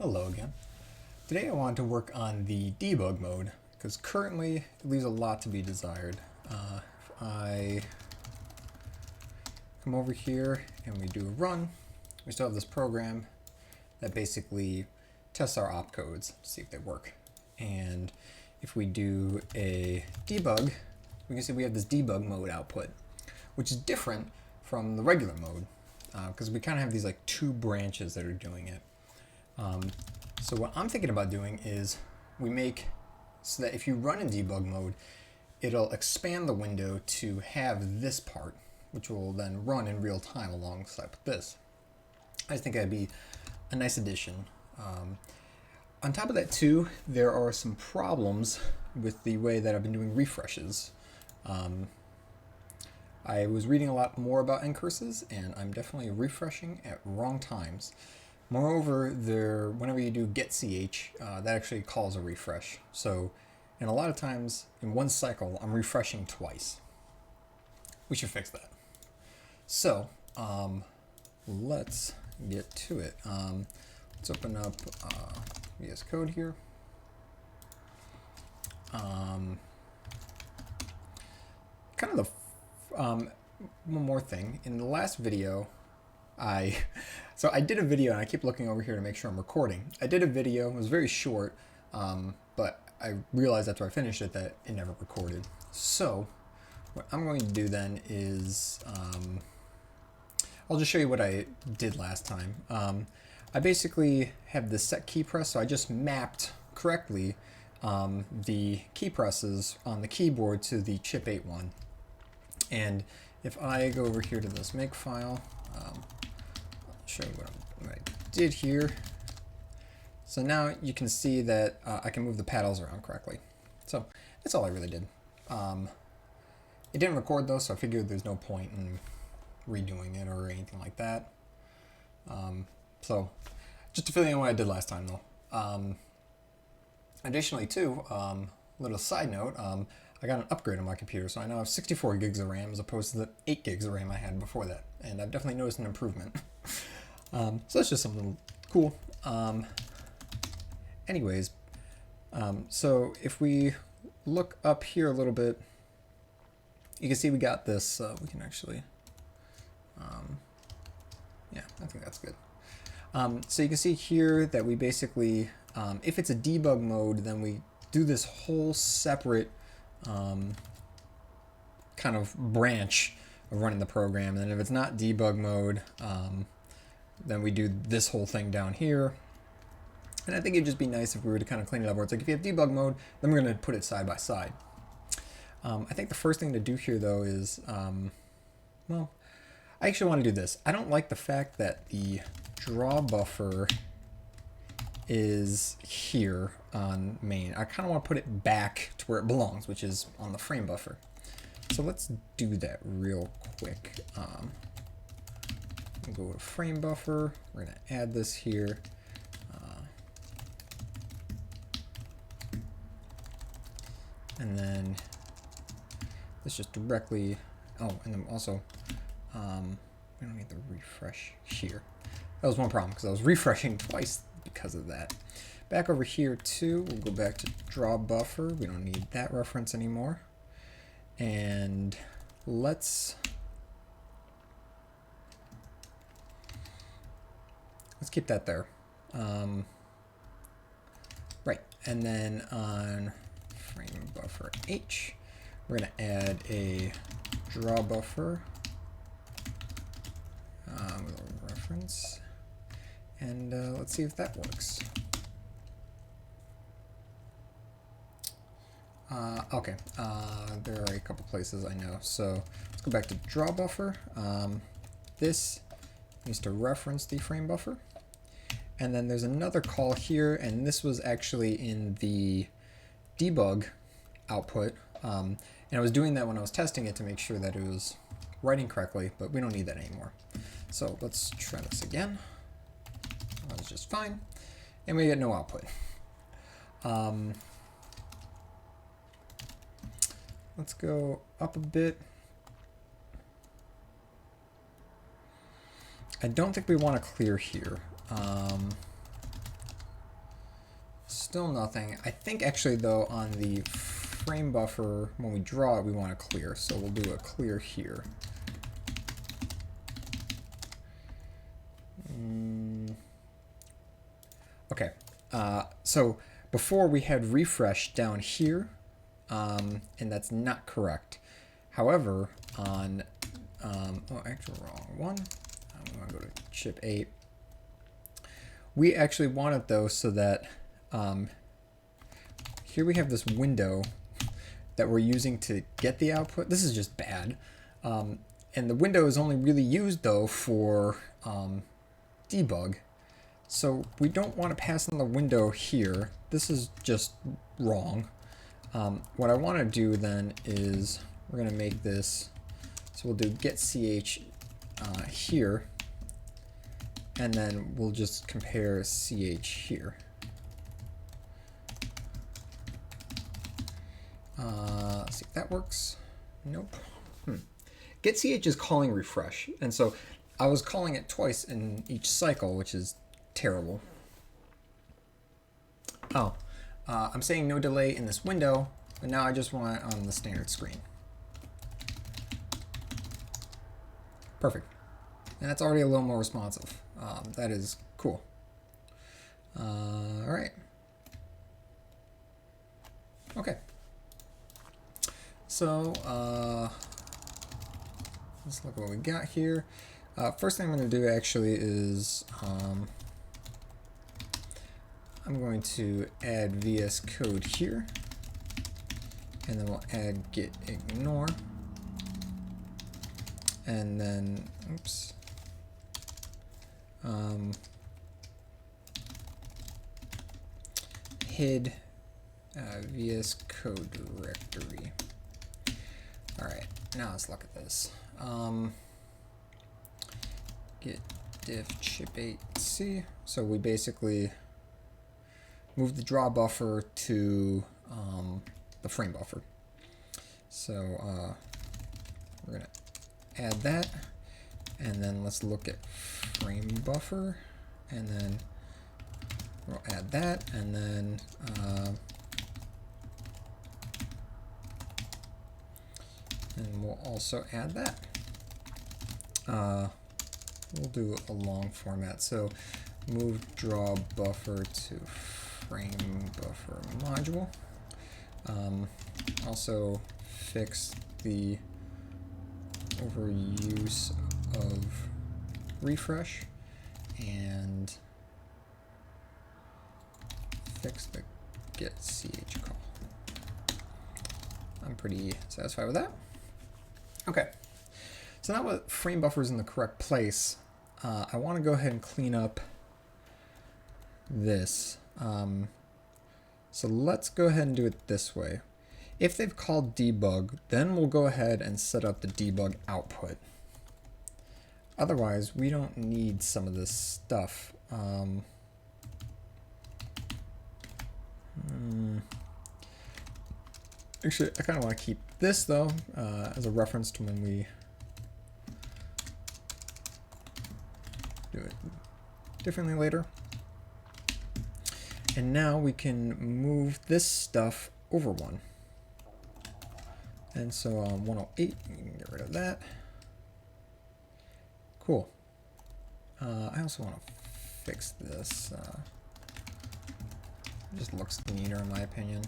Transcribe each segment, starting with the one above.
Hello again. Today I wanted to work on the debug mode because currently it leaves a lot to be desired. If I come over here and we do a run, we still have this program that basically tests our opcodes to see if they work. And if we do a debug, we can see we have this debug mode output, which is different from the regular mode because we kind of have these like two branches that are doing it. So what I'm thinking about doing is we make so that if you run in debug mode, it'll expand the window to have this part, which will then run in real time alongside with this. I just think that'd be a nice addition. On top of that too, there are some problems with the way that I've been doing refreshes. I was reading a lot more about end curses, and I'm definitely refreshing at wrong times. Moreover, whenever you do get ch, that actually calls a refresh. So, and a lot of times in one cycle, I'm refreshing twice. We should fix that. So, let's get to it. Let's open up VS Code here. Kind of the one more thing. In the last video, So I did a video, and I keep looking over here to make sure I'm recording. I did a video, it was very short, but I realized after I finished it that it never recorded. So what I'm going to do then is, I'll just show you what I did last time. I basically have this set key press, so I just mapped correctly the key presses on the keyboard to the CHIP8 one. And if I go over here to this make file, show you what I did here. So now you can see that I can move the paddles around correctly. So that's all I really did. It didn't record though, so I figured there's no point in redoing it or anything like that. So just to fill you in what I did last time though. Additionally too, little side note, I got an upgrade on my computer, so I now have 64 gigs of RAM as opposed to the 8 gigs of RAM I had before that, and I've definitely noticed an improvement. So that's just something cool. Anyways, so if we look up here a little bit, you can see we got this, we can actually, yeah, I think that's good. So you can see here that we basically, if it's a debug mode, then we do this whole separate kind of branch of running the program. And then if it's not debug mode, then we do this whole thing down here. And I think it'd just be nice if we were to kind of clean it up where it's like if you have debug mode, then we're going to put it side by side. I think the first thing to do here though is, well, I actually want to do this. I don't like the fact that the draw buffer is here on main. I kind of want to put it back to where it belongs, which is on the frame buffer. So let's do that real quick. We'll go to frame buffer. We're going to add this here. And then this just directly, oh, and then also, we don't need the refresh here. That was one problem because I was refreshing twice because of that. Back over here too, we'll go back to draw buffer. We don't need that reference anymore. And let's keep that there. Right, and then on frame buffer H, we're going to add a draw buffer with a reference, and let's see if that works. Okay, there are a couple places I know. So let's go back to draw buffer. This needs to reference the frame buffer. And then there's another call here, and this was actually in the debug output. And I was doing that when I was testing it to make sure that it was writing correctly, but we don't need that anymore. So let's try this again. That was just fine. And we get no output. Let's go up a bit. I don't think we want to clear here. still nothing. I think actually though on the frame buffer, when we draw it, we want to clear. So we'll do a clear here. Okay, so before we had refresh down here, and that's not correct. However, on, oh, actually wrong one. I'm going to go to CHIP8. We actually want it though so that here we have this window that we're using to get the output. This is just bad. And the window is only really used though for debug. So we don't want to pass in the window here. This is just wrong. What I want to do then is we're going to make this, so we'll do get ch here, and then we'll just compare ch here. Let's see if that works. Nope. Get ch is calling refresh, and so I was calling it twice in each cycle, which is terrible. Oh, I'm saying no delay in this window, but now I just want it on the standard screen. Perfect. And that's already a little more responsive. That is cool. All right. Okay. So let's look at what we got here. First thing I'm going to do actually is I'm going to add VS Code here, and then we'll add get ignore, and then oops, hid VS Code directory. All right, now let's look at this. Get diff CHIP8c. So we basically move the draw buffer to the frame buffer. So we're gonna add that, and then let's look at frame buffer, and then we'll add that, and then and we'll also add that. We'll do a long format. So move draw buffer to frame buffer module. Also fix the overuse of refresh and fix the get ch call. I'm pretty satisfied with that. Okay, so now that frame buffer is in the correct place, I want to go ahead and clean up this. So let's go ahead and do it this way. If they've called debug, then we'll go ahead and set up the debug output. Otherwise, we don't need some of this stuff. Actually, I kind of want to keep this though as a reference to when we do it differently later. And now we can move this stuff over one. And so on 108, we can get rid of that. Cool. I also want to fix this. It just looks neater in my opinion.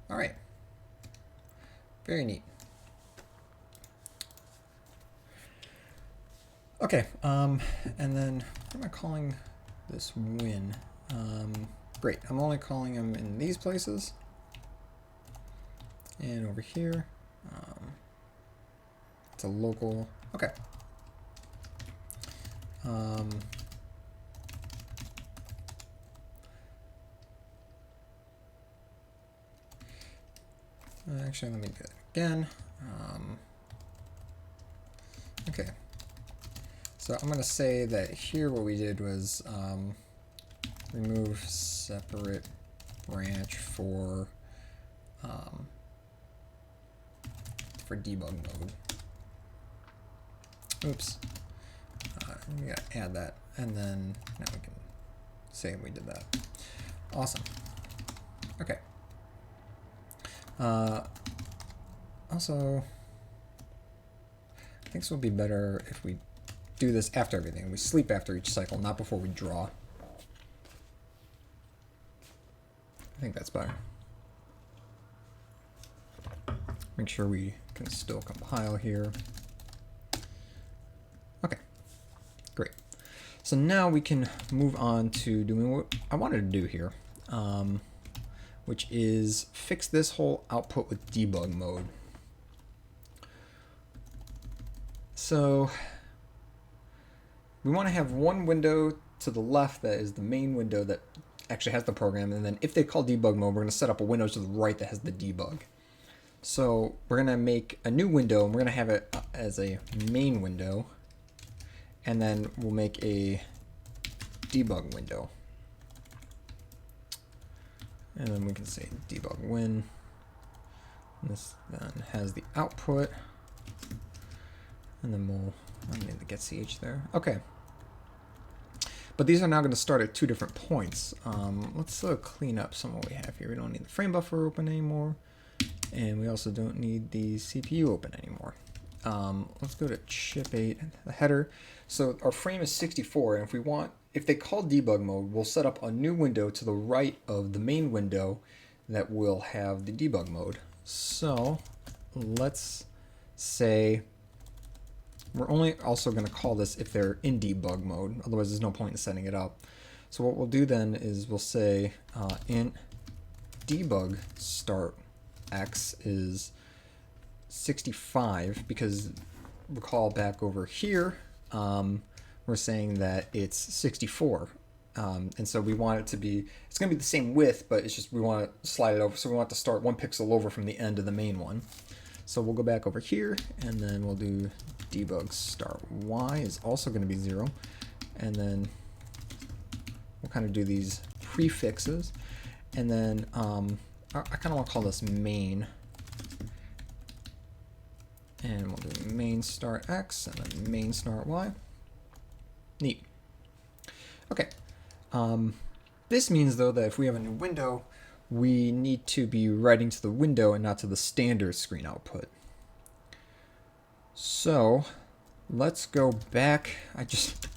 All right. Very neat. Okay, and then what am I calling this win? Great, I'm only calling them in these places. And over here, it's a local, okay. Actually, let me do that again. Okay. So I'm going to say that here what we did was remove separate branch for debug mode. Oops. We got to add that, and then now we can say we did that. Awesome. Okay. Also, I think this will be better if we do this after everything. We sleep after each cycle, not before we draw. I think that's better. Make sure we can still compile here. Okay, great. So now we can move on to doing what I wanted to do here, which is fix this whole output with debug mode. So we want to have one window to the left that is the main window that actually has the program, and then if they call debug mode, we're going to set up a window to the right that has the debug. So we're going to make a new window, and we're going to have it as a main window, and then we'll make a debug window. And then we can say debug win. And this then has the output. And then I need to get ch there. Okay. But these are now going to start at two different points. Let's clean up some of what we have here. We don't need the frame buffer open anymore. And we also don't need the CPU open anymore. Let's go to CHIP8, the header. So our frame is 64, and if they call debug mode, we'll set up a new window to the right of the main window that will have the debug mode. So let's say we're only also going to call this if they're in debug mode, otherwise there's no point in setting it up. So what we'll do then is we'll say int debug start x is 65, because recall back over here, we're saying that it's 64. And so we want it to be, it's going to be the same width, but it's just we want to slide it over. So we want to start 1 pixel over from the end of the main one. So we'll go back over here, and then we'll do debug start y is also going to be 0. And then we'll kind of do these prefixes. And then I kind of want to call this main. And we'll do main start x and then main start y. Neat. Okay. This means, though, that if we have a new window, we need to be writing to the window and not to the standard screen output. So let's go back. I just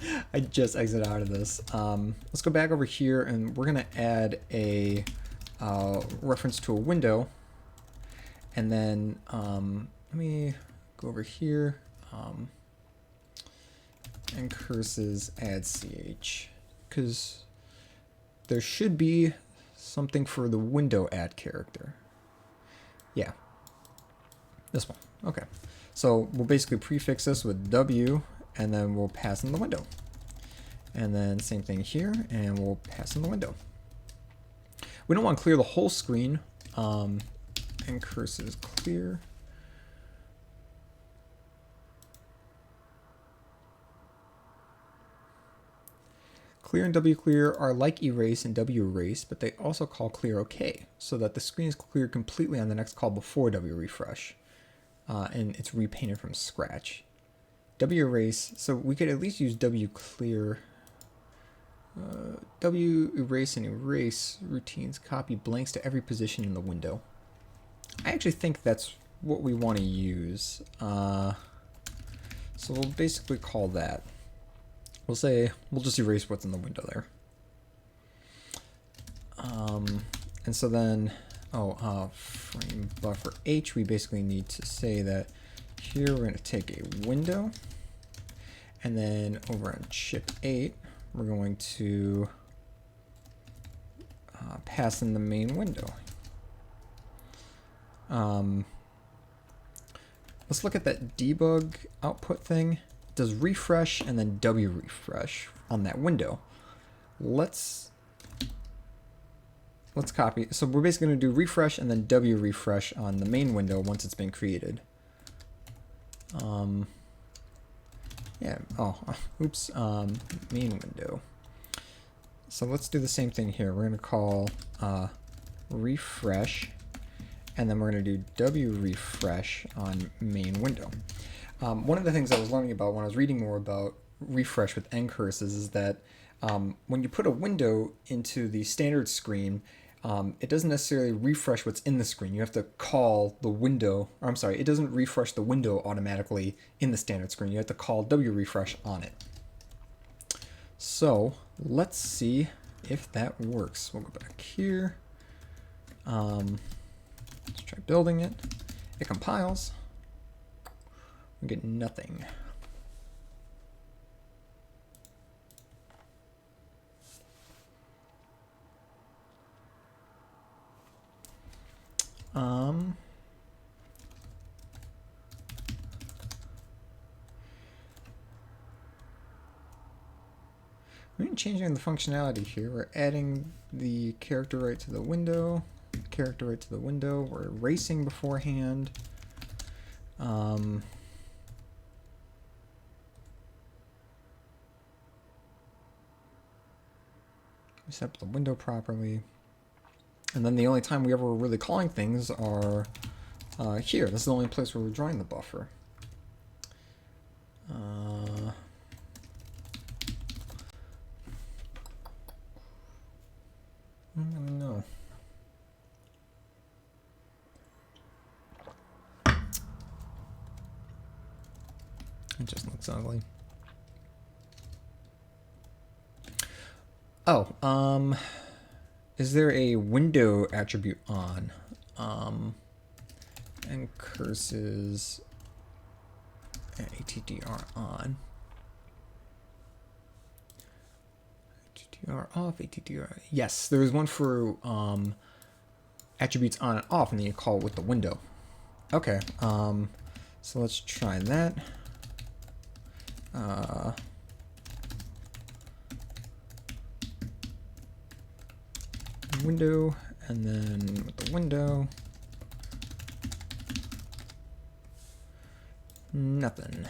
exited out of this. Let's go back over here, and we're going to add a reference to a window. And then let me go over here and curses add ch, because there should be something for the window add character. Yeah, this one. Okay, so we'll basically prefix this with w, and then we'll pass in the window. And then same thing here, and we'll pass in the window. We don't want to clear the whole screen. And curses clear. Clear and wclear are like erase and werase, but they also call clear OK, so that the screen is cleared completely on the next call before wrefresh, and it's repainted from scratch. Werase, so we could at least use wclear. Werase and erase routines copy blanks to every position in the window. I actually think that's what we want to use. So we'll basically call that. We'll say, we'll just erase what's in the window there. And so then, frame buffer h, we basically need to say that here we're going to take a window, and then over on CHIP8, we're going to pass in the main window. Let's look at that debug output thing. It does refresh and then wrefresh on that window. Let's copy. So we're basically going to do refresh and then wrefresh on the main window once it's been created. Yeah. Oh, oops. Main window. So let's do the same thing here. We're going to call refresh, and then we're going to do wrefresh on main window. One of the things I was learning about when I was reading more about refresh with end curses is that when you put a window into the standard screen, it doesn't necessarily refresh what's in the screen. You have to call the window, or I'm sorry, it doesn't refresh the window automatically in the standard screen. You have to call wrefresh on it. So let's see if that works. We'll go back here. Let's try building it. It compiles. We get nothing. We're changing the functionality here. We're adding the character right to the window, We're erasing beforehand. We set up the window properly. And then the only time we ever were really calling things are here. This is the only place where we're drawing the buffer. I don't know. It just looks ugly. Oh, is there a window attribute on? And curses attr on. Attr off, attr. Yes, there is one for attributes on and off, and then you call it with the window. Okay, so let's try that. Window, and then with the window, nothing.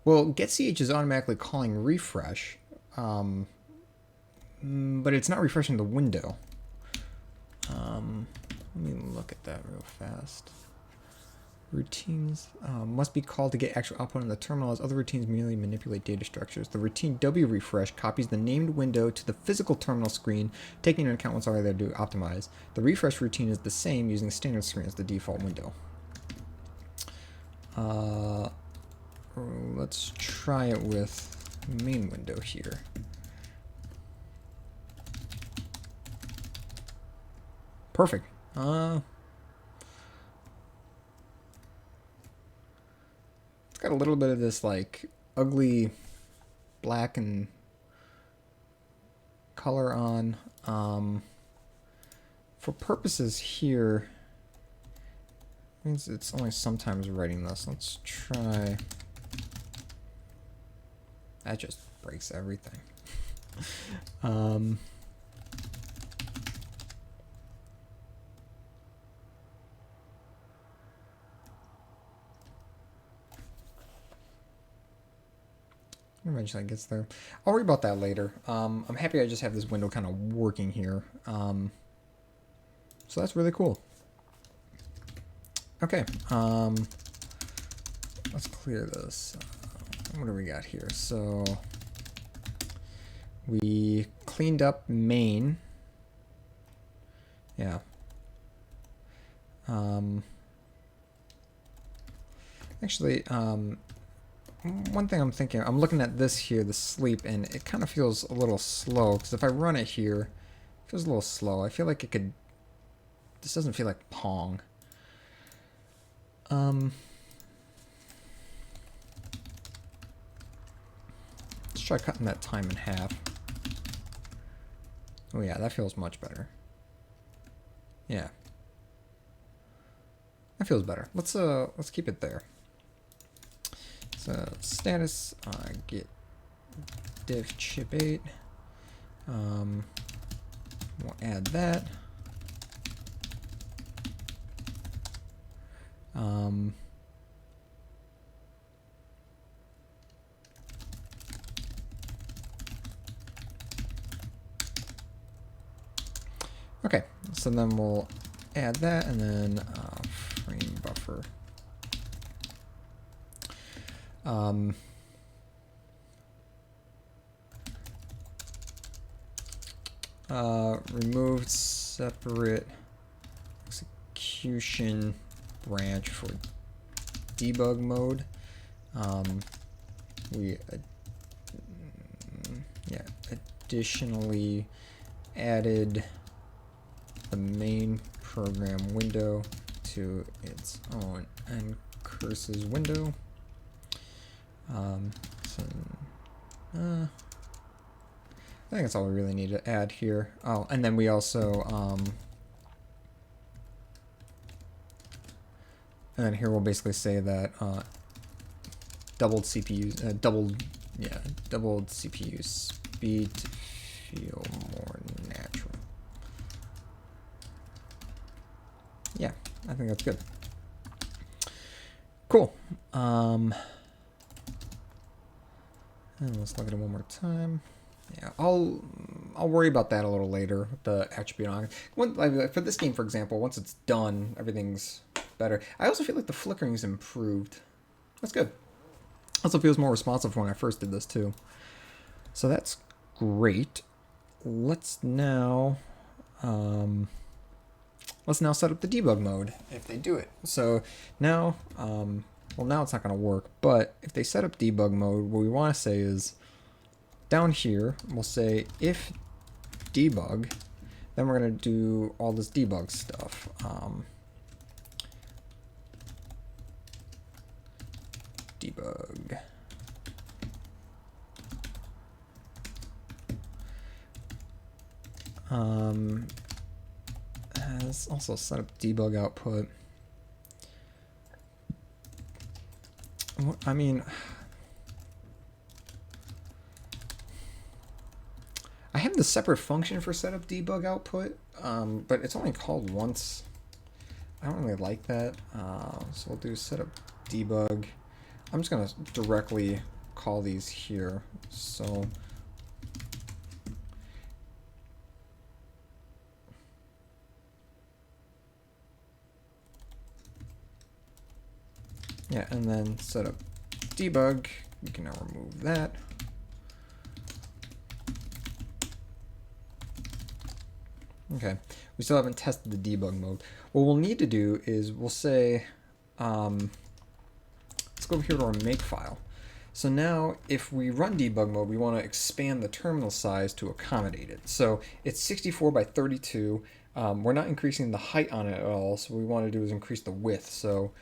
Well, getCH is automatically calling refresh, but it's not refreshing the window. Let me look at that real fast. Routines must be called to get actual output on the terminal, as other routines merely manipulate data structures. The routine wrefresh copies the named window to the physical terminal screen, taking into account what's already there to optimize. The refresh routine is the same, using the standard screen as the default window. Let's try it with main window here. Perfect. It's got a little bit of this like ugly black and color on. For purposes here, means it's only sometimes writing this. Let's try. That just breaks everything. Eventually it gets there. I'll worry about that later. I'm happy I just have this window kind of working here. So that's really cool. Okay, let's clear this. What do we got here? So we cleaned up main. Yeah. Actually, one thing I'm thinking, I'm looking at this here, the sleep, and it kind of feels a little slow, because if I run it here, it feels a little slow. I feel like it could, this doesn't feel like Pong. Let's try cutting that time in half. Oh yeah, that feels much better. Yeah. That feels better. Let's keep it there. So status get div CHIP8. We'll add that. Okay, so then we'll add that, and then frame buffer. Removed separate execution branch for debug mode. Additionally added the main program window to its own ncurses window. I think that's all we really need to add here. Oh, and then we also, and then here we'll basically say that doubled CPU speed to feel more natural. Yeah, I think that's good. Cool. And let's look at it one more time. Yeah, I'll worry about that a little later. The attribute on for this game, for example, once it's done, everything's better. I also feel like the flickering's improved. That's good. Also feels more responsive when I first did this too. So that's great. Let's now set up the debug mode if they do it. So now, well, now it's not going to work. But if they set up debug mode, what we want to say is down here we'll say if debug. Then we're going to do all this debug stuff. Debug. Has also set up debug output. I mean, I have the separate function for setup debug output, but it's only called once. I don't really like that. So we'll do setup debug. I'm just gonna directly call these here. So yeah, and then set up debug. We can now remove that. Okay, we still haven't tested the debug mode. What we'll need to do is we'll say, let's go over here to our make file. So now if we run debug mode, we want to expand the terminal size to accommodate it. So it's 64 by 32. We're not increasing the height on it at all, so what we want to do is increase the width. So,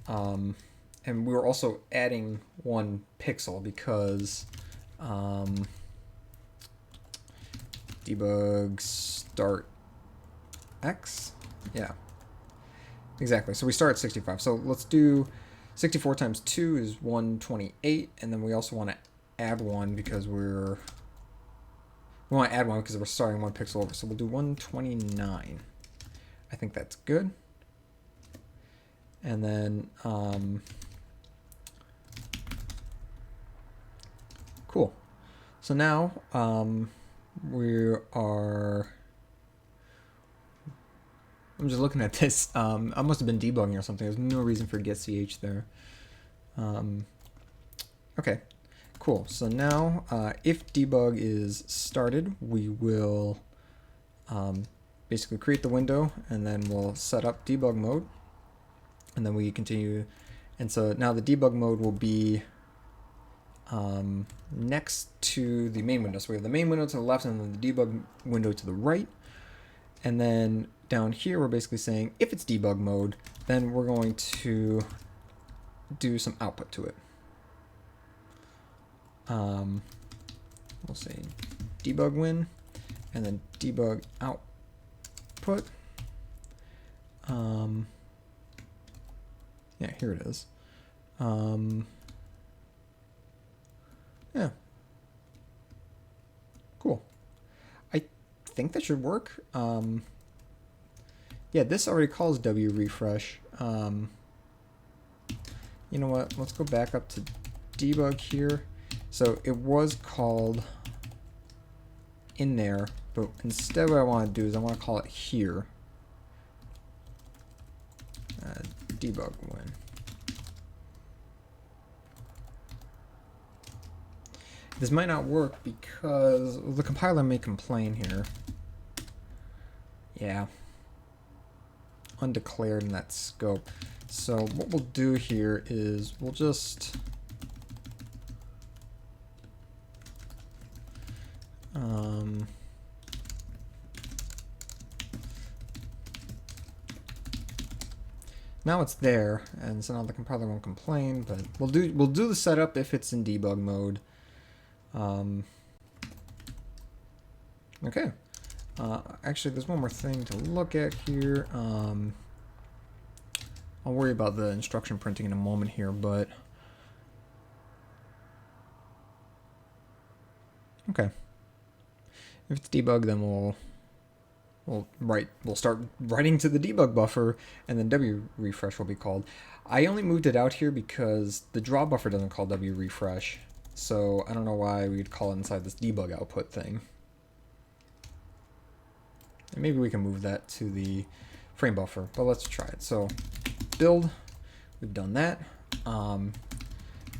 and we're also adding 1 pixel because debug start X? Yeah, exactly. So we start at 65. So let's do 64 times 2 is 128, and then we also want to add 1 because we want to add 1 because we're starting 1 pixel over. So we'll do 129. I think that's good. And then cool. So now we are. I'm just looking at this. I must have been debugging or something. There's no reason for get ch there. Okay, cool. So now if debug is started, we will basically create the window, and then we'll set up debug mode, and then we continue. And so now the debug mode will be next to the main window. So we have the main window to the left and then the debug window to the right. And then down here, we're basically saying if it's debug mode, then we're going to do some output to it. We'll say debug win, and then debug output. Yeah, here it is. Yeah. Cool. I think that should work. Yeah, this already calls W refresh. You know what? Let's go back up to debug here. So it was called in there But instead what I want to do is I want to call it here. Debug win. This might not work because the compiler may complain here. Yeah. Undeclared in that scope. So what we'll do here is we'll just now it's there, and so now the compiler won't complain, but we'll do the setup if it's in debug mode. Okay. Actually, there's one more thing to look at here. I'll worry about the instruction printing in a moment here, but okay. If it's debug, then we'll start writing to the debug buffer, and then W refresh will be called. I only moved it out here because the draw buffer doesn't call W refresh, so I don't know why we'd call it inside this debug output thing. And maybe we can move that to the frame buffer, but let's try it. So build, we've done that. Run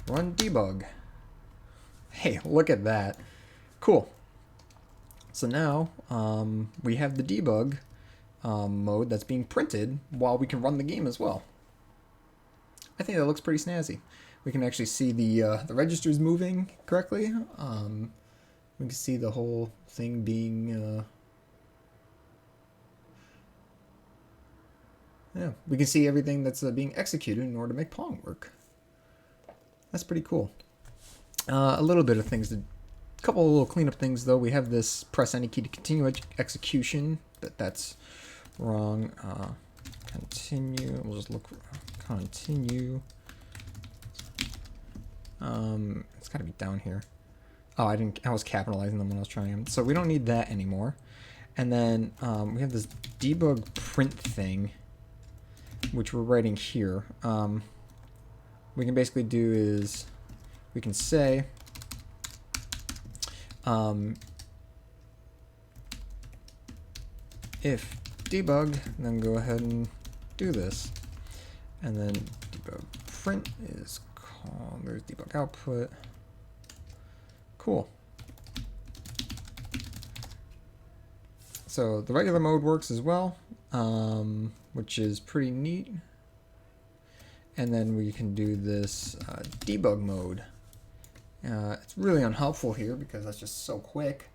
debug. Hey, look at that. Cool. So now we have the debug mode that's being printed while we can run the game as well. I think that looks pretty snazzy. We can actually see the registers moving correctly. We can see the whole thing being yeah, we can see everything that's being executed in order to make Pong work. That's pretty cool. A little bit of things, a couple of little cleanup things though. We have this press any key to continue execution. That's wrong. Continue. We'll just look. Continue. It's got to be down here. Oh, I was capitalizing them when I was trying them. So we don't need that anymore. And then we have this debug print thing, which we're writing here. We can basically do is we can say if debug, then go ahead and do this, and then debug print is called, there's debug output. Cool. So the regular mode works as well, which is pretty neat. And then we can do this debug mode. It's really unhelpful here because that's just so quick.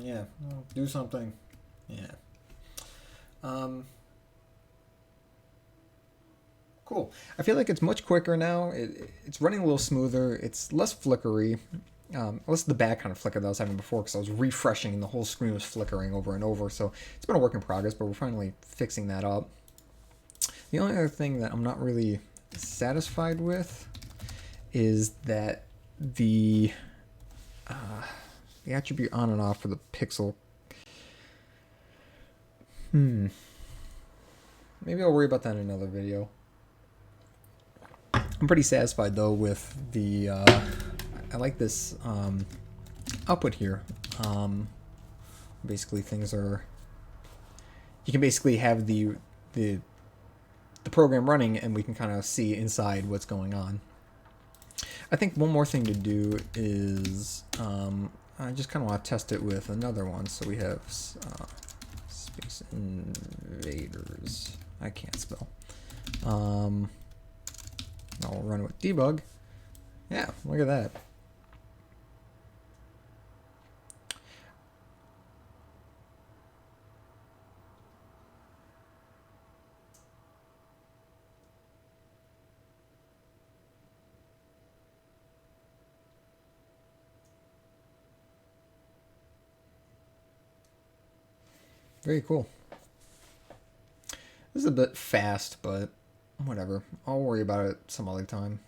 Yeah, do something. Yeah. Cool. I feel like it's much quicker now. It's running a little smoother. It's less flickery. Less the bad kind of flicker that I was having before because I was refreshing and the whole screen was flickering over and over. So it's been a work in progress, but we're finally fixing that up. The only other thing that I'm not really satisfied with is that the attribute on and off for the pixel. Maybe I'll worry about that in another video. I'm pretty satisfied though with the I like this output here. Basically things are, you can basically have the program running and we can kind of see inside what's going on. I think one more thing to do is I just kind of want to test it with another one. So we have Space Invaders. I can't spell. I'll run it with debug. Yeah, look at that. Very cool. This is a bit fast, but whatever. I'll worry about it some other time.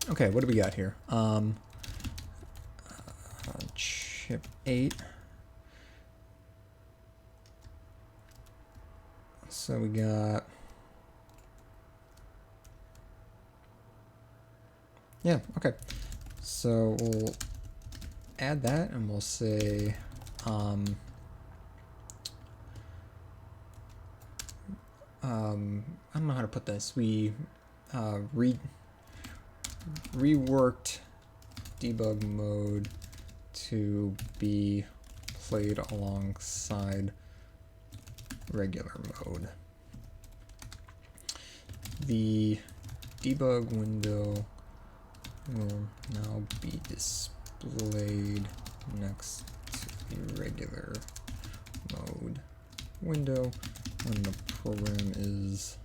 Okay, what do we got here? CHIP8. So we got, yeah, okay. So we'll add that and we'll say, I don't know how to put this. We reworked debug mode to be played alongside regular mode. The debug window will now be displayed next to the regular mode window when the program is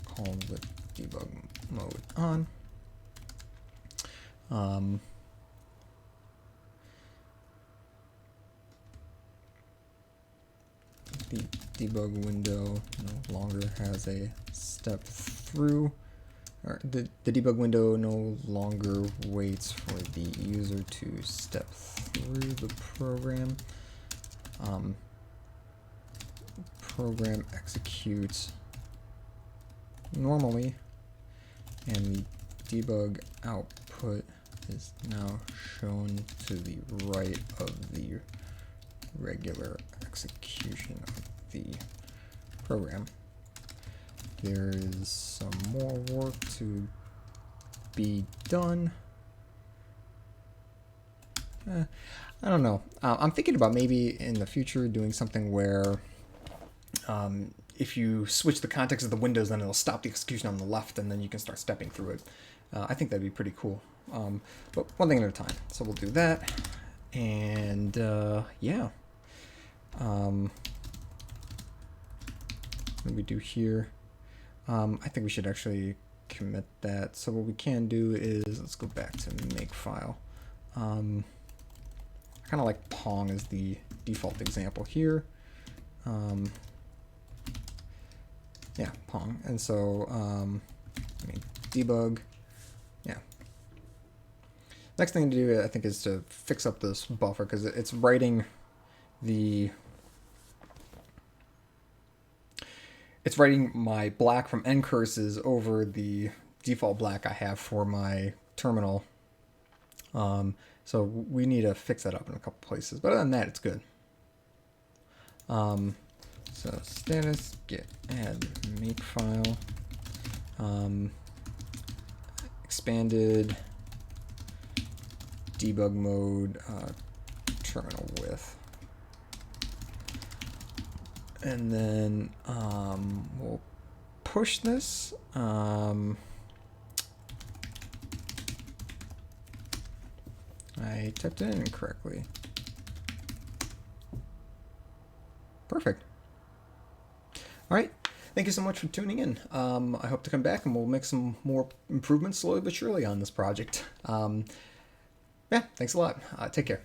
called with debug mode on. The debug window no longer has a step through, or the debug window no longer waits for the user to step through the program. Program executes normally, and the debug output is now shown to the right of the regular execution of the program. There is some more work to be done. I don't know. I'm thinking about maybe in the future doing something where if you switch the context of the windows, then it'll stop the execution on the left, and then you can start stepping through it. I think that'd be pretty cool. But one thing at a time. So we'll do that. And yeah. What do we do here? I think we should actually commit that. So what we can do is, let's go back to makefile. I kind of like Pong as the default example here. Yeah, Pong. And so, debug. Yeah. Next thing to do, I think, is to fix up this buffer, because it's writing my black from end curses over the default black I have for my terminal. So we need to fix that up in a couple places. But other than that, it's good. So status git add makefile, expanded debug mode terminal width, and then we'll push this. I typed it in incorrectly. Perfect. All right. Thank you so much for tuning in. I hope to come back and we'll make some more improvements slowly but surely on this project. Yeah, thanks a lot. Take care.